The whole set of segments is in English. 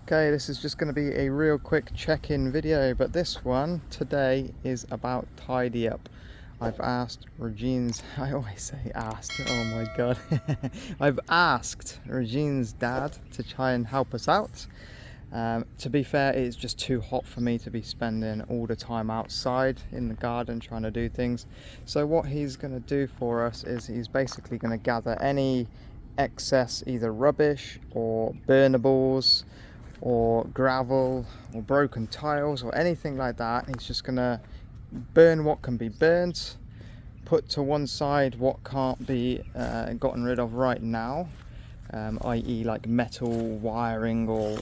Okay, this is just going to be a real quick check-in video, but this one today is about tidy up. I've asked Regine's, I always say asked, oh my god. I've asked Regine's dad to try and help us out. To be fair, it's just too hot for me to be spending all the time outside in the garden trying to do things. So what he's going to do for us is he's basically going to gather any excess either rubbish or burnables or gravel or broken tiles or anything like that. He's just gonna burn what can be burnt, put to one side what can't be gotten rid of right now, i.e. like metal wiring or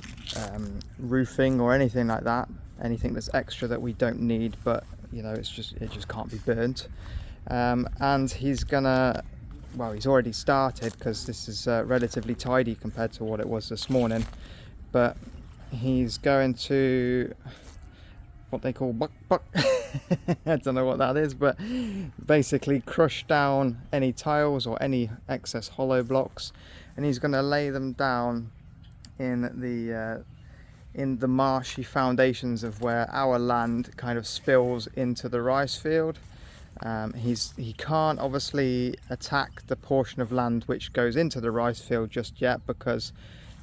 roofing or anything like that, anything that's extra that we don't need, but you know, it just can't be burnt. And he's gonna, well, he's already started because this is relatively tidy compared to what it was this morning, but he's going to what they call buck I don't know what that is, but basically crush down any tiles or any excess hollow blocks, and he's going to lay them down in the marshy foundations of where our land kind of spills into the rice field. He can't obviously attack the portion of land which goes into the rice field just yet because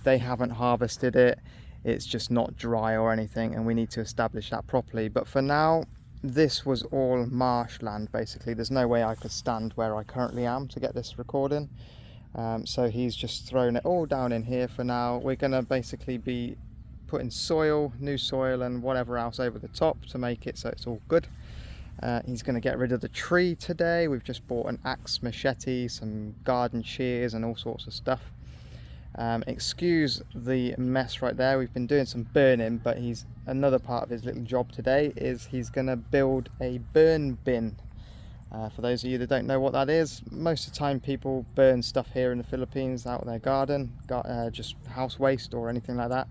they haven't harvested it. It's just not dry or anything, and we need to establish that properly. But for now, this was all marshland basically. There's no way I could stand where I currently am to get this recording. So he's just thrown it all down in here for now. We're going to basically be putting soil, new soil and whatever else over the top to make it so it's all good. He's going to get rid of the tree today. We've just bought an axe machete, some garden shears and all sorts of stuff. Excuse the mess right there. We've been doing some burning, but another part of his little job today is he's going to build a burn bin. For those of you that don't know what that is, most of the time people burn stuff here in the Philippines out of their garden, just house waste or anything like that.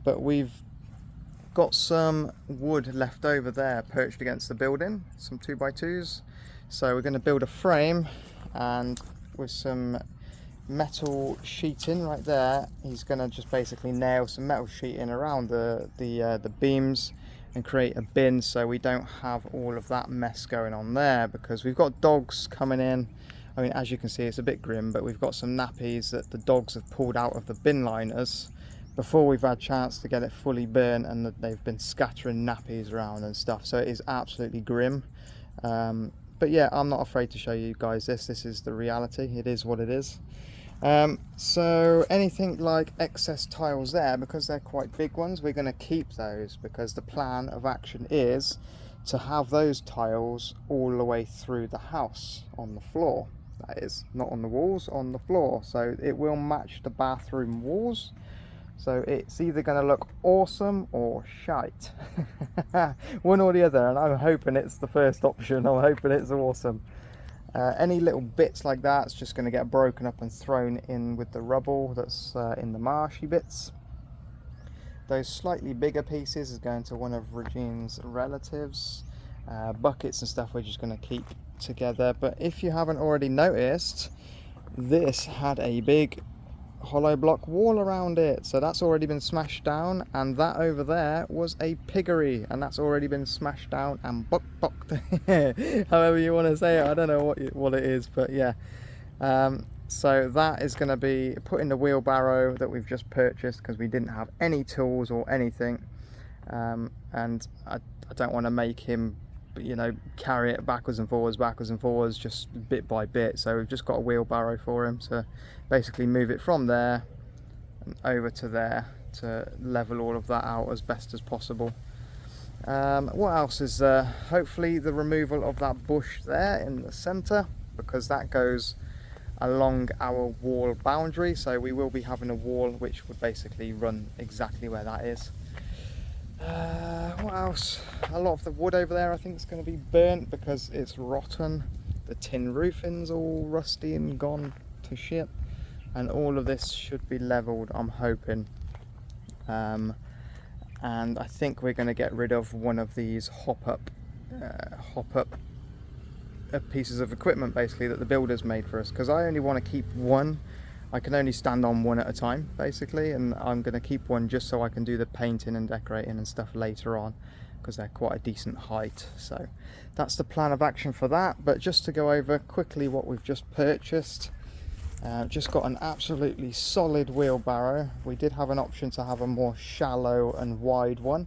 But we've got some wood left over there perched against the building, some 2x2s. So we're going to build a frame, and with some metal sheeting right there, he's going to just basically nail some metal sheeting around the beams and create a bin so we don't have all of that mess going on there, because we've got dogs coming in. I mean, as you can see, it's a bit grim, but we've got some nappies that the dogs have pulled out of the bin liners before we've had a chance to get it fully burnt, and that they've been scattering nappies around and stuff, so it is absolutely grim. But yeah, I'm not afraid to show you guys this is the reality. It is what it is. So anything like excess tiles there, because they're quite big ones, we're going to keep those, because the plan of action is to have those tiles all the way through the house on the floor. That is, not on the walls, on the floor, so it will match the bathroom walls. So it's either going to look awesome or shite. One or the other, and I'm hoping it's the first option. I'm hoping it's awesome. Any little bits like that's just going to get broken up and thrown in with the rubble that's in the marshy bits. Those slightly bigger pieces is going to one of Regine's relatives. Buckets and stuff we're just going to keep together. But if you haven't already noticed, this had a big hollow block wall around it, so that's already been smashed down, and that over there was a piggery, and that's already been smashed down and bucked however you want to say it. I don't know what it is, but yeah. So that is going to be put in the wheelbarrow that we've just purchased because we didn't have any tools or anything, and I don't want to make him, you know, carry it backwards and forwards just bit by bit. So we've just got a wheelbarrow for him to basically move it from there and over to there to level all of that out as best as possible. What else is there? Hopefully the removal of that bush there in the center, because that goes along our wall boundary, so we will be having a wall which would basically run exactly where that is. What else? A lot of the wood over there I think is going to be burnt because it's rotten. The tin roofing's all rusty and gone to shit, and all of this should be leveled, I'm hoping. And I think we're going to get rid of one of these hop up pieces of equipment basically that the builders made for us, because I only want to keep one I can only stand on one at a time basically, and I'm going to keep one just so I can do the painting and decorating and stuff later on, because they're quite a decent height. So that's the plan of action for that. But just to go over quickly what we've just purchased, just got an absolutely solid wheelbarrow. We did have an option to have a more shallow and wide one,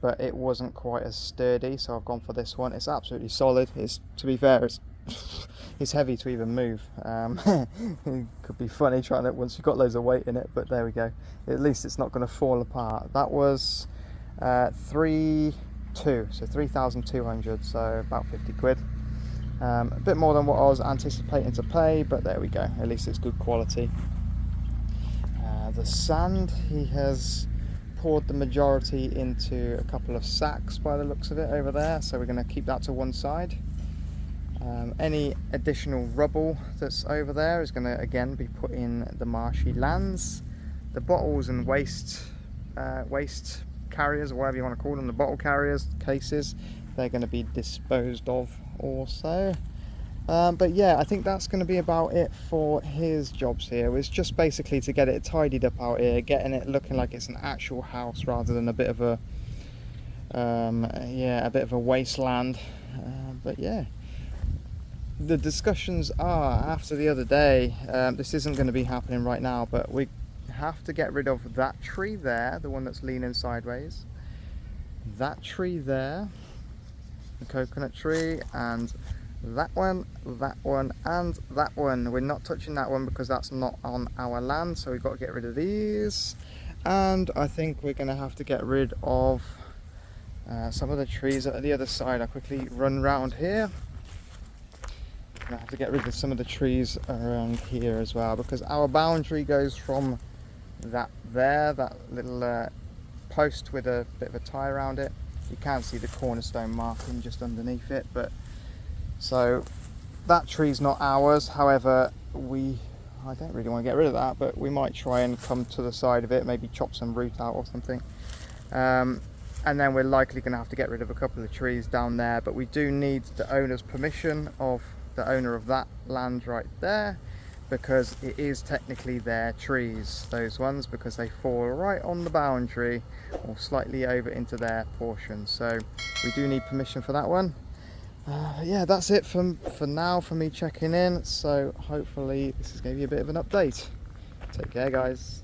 but it wasn't quite as sturdy, so I've gone for this one. It's absolutely solid. It's, to be fair, it's heavy to even move. It could be funny trying it once you've got loads of weight in it, but there we go. At least it's not going to fall apart. That was 3,200, so about 50 quid. A bit more than what I was anticipating to pay, but there we go. At least it's good quality. The sand, he has poured the majority into a couple of sacks by the looks of it over there, so we're going to keep that to one side. Any additional rubble that's over there is going to again be put in the marshy lands. The bottles and waste carriers, or whatever you want to call them, the bottle carriers, cases, they're going to be disposed of also. But yeah, I think that's going to be about it for his jobs here. It's just basically to get it tidied up out here, getting it looking like it's an actual house rather than a bit of a a bit of a wasteland. But yeah, the discussions are, after the other day, this isn't going to be happening right now, but we have to get rid of that tree there, the one that's leaning sideways, that tree there, the coconut tree, and that one, and that one. We're not touching that one because that's not on our land, so we've got to get rid of these. And I think we're going to have to get rid of some of the trees at the other side. I'll quickly run round here. I have to get rid of some of the trees around here as well, because our boundary goes from that little post with a bit of a tie around it. You can see the cornerstone marking just underneath it, but so that tree's not ours. However, I don't really want to get rid of that, but we might try and come to the side of it, maybe chop some root out or something. And then we're likely going to have to get rid of a couple of trees down there, but we do need the owner's permission of the owner of that land right there, because it is technically their trees, those ones, because they fall right on the boundary or slightly over into their portion. So we do need permission for that one. Yeah, that's it for now for me checking in. So hopefully this has gave you a bit of an update. Take care, guys.